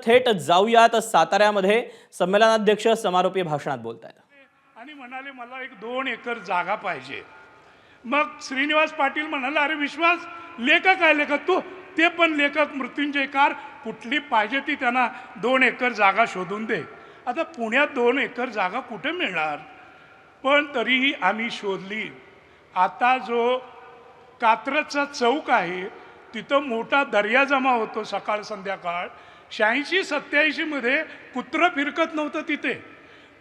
थेट जाऊयात साताऱ्यामध्ये संमेलनाध्यक्ष समारोपीय भाषणात बोलतायत आणि म्हणाले मला 1-2 एकर जागा पाहिजे। मग श्रीनिवास पाटील म्हणाले अरे विश्वास लेखक आहे, लेखक तू ते पण लेखक मृत्युंजयकार कुठली पाहिजे ती त्यांना 2 एकर जागा शोधून दे। आता पुण्यात 2 एकर जागा कुठे मिळणार, पण तरीही आम्ही शोधली। आता जो कात्रजचा चौक आहे तिथं मोठा दर्या जमा होतो सकाळ संध्याकाळ। 86-87 मध्ये कुत्रं फिरकत नव्हतं तिथे।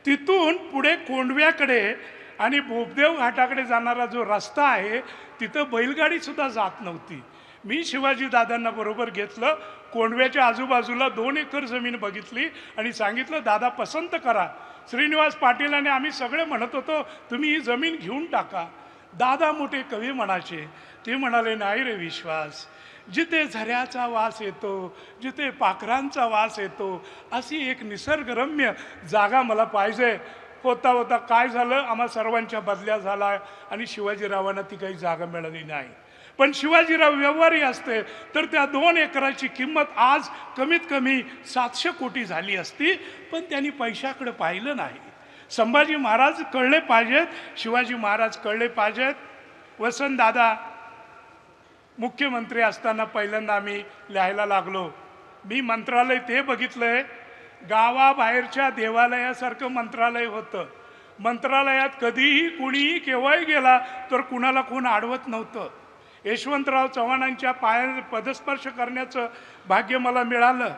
तिथून पुढे कोंडव्याकडे आणि बोबदेव घाटाकडे जाणारा जो रस्ता आहे तिथं बैलगाडी सुद्धा जात नव्हती। मी शिवाजी दादांना बरोबर घेतलं, कोंडव्याच्या आजूबाजूला 2 एकर जमीन बघितली आणि सांगितलं दादा पसंत करा। श्रीनिवास पाटील आणि आम्ही सगळे म्हणत होतो तुम्ही ही जमीन घेऊन टाका। दादा मोठे कवी म्हणायचे, ते म्हणाले नाही रे विश्वास, जिथे झऱ्याचा वास येतो, जिथे पाखरांचा वास येतो अशी एक निसर्गरम्य जागा मला पाहिजे। होता होता काय झालं, आम्हा सर्वांच्या बदल्या झाला आणि शिवाजीरावांना ती काही जागा मिळाली नाही। पण शिवाजीराव व्यवहारी असते तर त्या 2 एकराची किंमत आज कमीत कमी 700 कोटी झाली असती, पण त्यांनी पैशाकडे पाहिलं नाही। संभाजी महाराज कळले पाहिजेत, शिवाजी महाराज कळले पाहिजेत। वसंतदादा मुख्यमंत्री असताना पहिल्यांदा आम्ही लिहायला लागलो। मी मंत्रालय ते बघितलंय, गावाबाहेरच्या देवालयासारखं मंत्रालय होतं। मंत्रालयात कधीही कुणीही केव्हाही गेला तर कुणाला कोण अडवत नव्हतं। यशवंतराव चव्हाणांच्या पाया पदस्पर्श करण्याचं भाग्य मला मिळालं।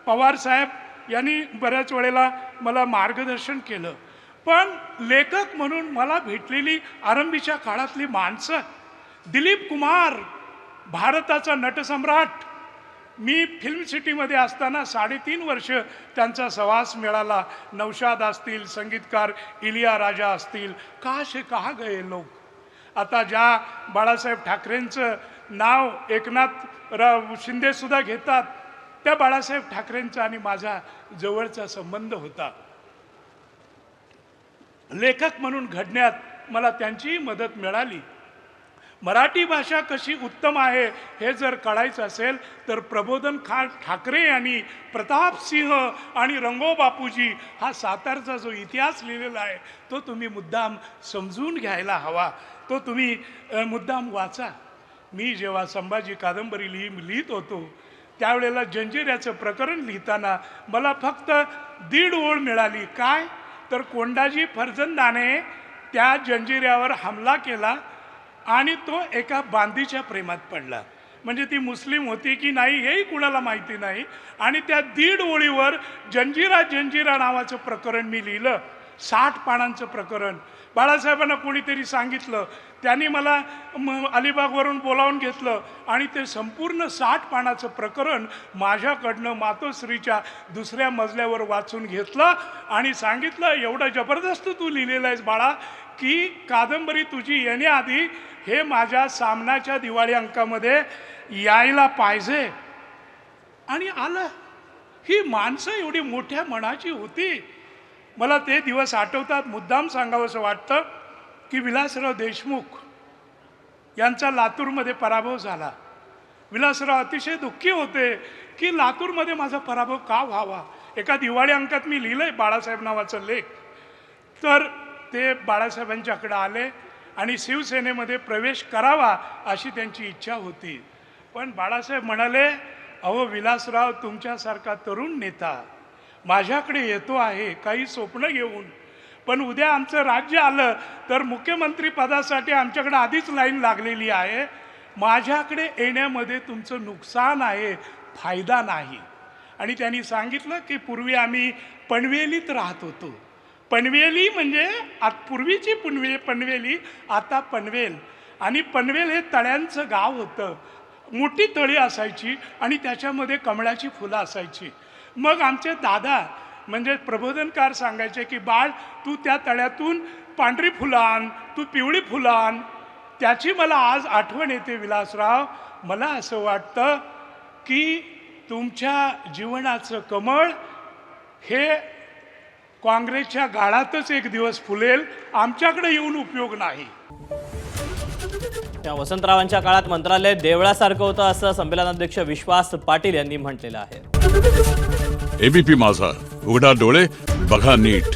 पवार साहेब यांनी बऱ्याच वेळेला मला मार्गदर्शन केलं। पण लेखक म्हणून मला भेटलेली आरंभीच्या काळातली माणसं, दिलीप कुमार भारताचा नटसम्राट, मी फिल्म सिटीमध्ये असताना 3.5 वर्ष त्यांचा सहवास मिळाला। नौशाद असतील, संगीतकार इलिया राजा असतील, कहाँ से कहाँ गए लोग। आता ज्या बाळासाहेब ठाकरेंचं नाव एकनाथ शिंदे सुद्धा घेतात, त्या बाळासाहेब ठाकरेंचा आणि माझा जवळचा संबंध होता। लेखक म्हणून घडण्यात मला त्यांचीही मदत मिळाली। मराठी भाषा कशी उत्तम आहे हे जर कळायचं असेल तर प्रबोधन ठाकरे आणि प्रतापसिंह आणि रंगो बापूजी हा सातारचा जो इतिहास लिहिलेला आहे तो तुम्ही मुद्दाम समजून घ्यायला हवा, तो तुम्ही मुद्दाम वाचा। मी जेव्हा संभाजी कादंबरी लिहित होतो त्यावेळेला जंजिऱ्याचं प्रकरण लिहिताना मला फक्त 1.5 ओळ मिळाली। काय तर कोंडाजी फर्जंदाने त्या जंजिऱ्यावर हमला केला आणि तो एका बांदीच्या प्रेमात पडला। म्हणजे ती मुस्लिम होती की नाही हेही कुणाला माहिती नाही। आणि त्या 1.5 ओळीवर जंजिरा जंजिरा नावाचं प्रकरण मी लिहिलं, 60 पानांचं प्रकरण। बाळासाहेबांना कोणीतरी सांगितलं, त्यांनी मला अलिबागवरून बोलावून घेतलं आणि ते संपूर्ण 60 पानाचं प्रकरण माझ्याकडनं मातोश्रीच्या 2ऱ्या मजल्यावर वाचून घेतलं आणि सांगितलं एवढं जबरदस्त तू लिहिलेलं आहेस बाळा की कादंबरी तुझी येण्याआधी हे माझ्या सामनाच्या दिवाळी अंकामध्ये यायला पाहिजे। आणि आलं। ही माणसं एवढी मोठ्या मनाची होती। मला ते दिवस आठवतात। मुद्दाम सांगावंसं वाटतं की विलासराव देशमुख यांचा लातूरमध्ये पराभव झाला। विलासराव अतिशय दुःखी होते की लातूरमध्ये माझा पराभव का व्हावा। एका दिवाळी अंकात मी लिहिलंय बाळासाहेब नावाचा लेख। तर ते बाळासाहेबांच्याकडे आले आणि शिवसेनेमध्ये प्रवेश करावा अशी त्यांची इच्छा होती। पण बाळासाहेब म्हणाले अहो विलासराव तुमच्यासारखा तरुण नेता माझ्याकडे येतो आहे काही स्वप्न घेऊन, पण उद्या आमचं राज्य आलं तर मुख्यमंत्री पदासाठी आमच्याकडे आधीच लाईन लागलेली आहे। माझ्याकडे येण्यामध्ये तुमचं नुकसान आहे, फायदा नाही। आणि त्यांनी सांगितलं की पूर्वी आम्ही पनवेलीत राहत होतो। पनवेली म्हणजे पूर्वीची पनवेली, आता पनवेल। आणि पनवेल हे तळ्यांचं गाव होतं। मोठी तळी असायची आणि त्याच्यामध्ये कमळाची फुलं असायची। मग आमचे दादा म्हणजे प्रबोधनकार सांगायचे की बाळ तू त्या तळ्यातून पांढरी फुलं आण, तू पिवळी फुलं आण। त्याची मला आज आठवण येते विलासराव। मला असं वाटतं की तुमच्या जीवनाचं कमळ हे काँग्रेसच्या गाळातच एक दिवस फुलेल, आमच्याकडे येऊन उपयोग नाही। त्या वसंतरावांच्या काळात मंत्रालय देवळासारखं होतं असं संमेलनाध्यक्ष विश्वास पाटील यांनी म्हटलेलं आहे। एबीपी माझा, उघडा डोळे बघा नीट.